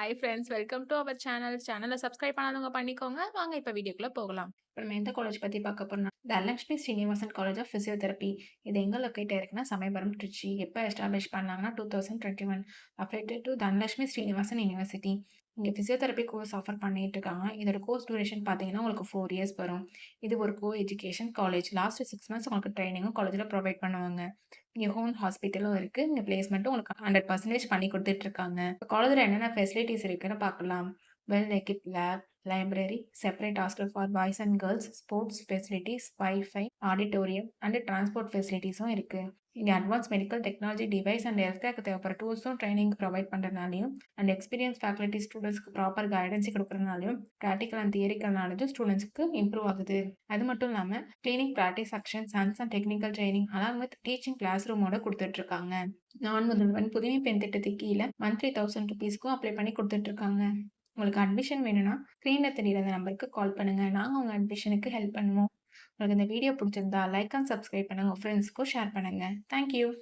Hi friends welcome to our channel. சேனலை subscribe பண்ணாதவங்க பண்ணிக்கோங்க. வாங்க இப்போ வீடியோக்குள்ள போகலாம். இப்போ நம்ம எந்த காலேஜ் பத்தி பார்க்க போறோம்னா Dhanalakshmi Srinivasan college of physiotherapy. இது எங்க லொக்கேட் ஆயிருக்குன்னா சமயபுரம் திருச்சி. எப்போ எஸ்டாப்ளிஷ் பண்ணாங்கன்னா 2021. Affiliated to Dhanalakshmi Srinivasan university. இங்கே ஃபிசியோதெரபி கோர்ஸ் ஆஃபர் பண்ணிட்டு இருக்காங்க. இதோட கோர்ஸ் டியூரேஷன் பார்த்தீங்கன்னா உங்களுக்கு 4 இயர்ஸ் வரும். இது ஒரு co education college. Last 6 months உங்களுக்கு ட்ரைனிங்கும் காலேஜில் ப்ரொவைட் பண்ணுவாங்க. இங்கே ஹோம் ஹாஸ்பிட்டலும் இருக்குது. இங்கே பிளேஸ்மெண்ட்டும் உங்களுக்கு 100% பண்ணி கொடுத்துட்ருக்காங்க. இப்போ காலேஜில் என்னென்ன ஃபெசிலிட்டிஸ் இருக்குன்னு பார்க்கலாம். Well equipped lab, library, separate hostel for boys and girls, sports facilities, wifi, auditorium and transport ஃபெசிலிட்டிஸும் இருக்குது. இங்கே advance medical technology device and health கேருக்கு தேவைப்படுற டூல்ஸும் ட்ரைனிங் ப்ரொவைட் பண்ணுறதுனாலையும் அண்ட் எக்ஸ்பீரியன்ஸ் ஃபேக்கல்ட்டி ஸ்டூடெண்ட்ஸ்க்கு ப்ராப்பர் கைடன்ஸ் கொடுக்குறதுனாலையும் ப்ராக்டிக்கல் அண்ட் தியரிக்கல் நாலேஜும் ஸ்டூடெண்ட்ஸ்க்கு இம்ப்ரூவ் ஆகுது. அது மட்டும் இல்லாமல் clinic practice sections and technical training along with teaching கிளாஸ் ரூமோட கொடுத்துட்ருக்காங்க. நான் முதல்வன் புதுமை பெண் திட்டத்துக்கு கீழே மந்த்லி 1000 ருபீஸ்க்கும் அப்ளை பண்ணி கொடுத்துட்ருக்காங்க. உங்களுக்கு அட்மிஷன் வேணும்னா ஸ்க்ரீனில் தெரியுற அந்த நம்பருக்கு கால் பண்ணுங்கள். நாங்கள் உங்கள் அட்மிஷனுக்கு ஹெல்ப் பண்ணுவோம். உங்களுக்கு இந்த வீடியோ பிடிச்சிருந்தா லைக் அண்ட் சப்ஸ்கிரைப் பண்ணுங்கள். உங்கள் ஃப்ரெண்ட்ஸ்க்கும் ஷேர் பண்ணுங்கள். தேங்க்யூ.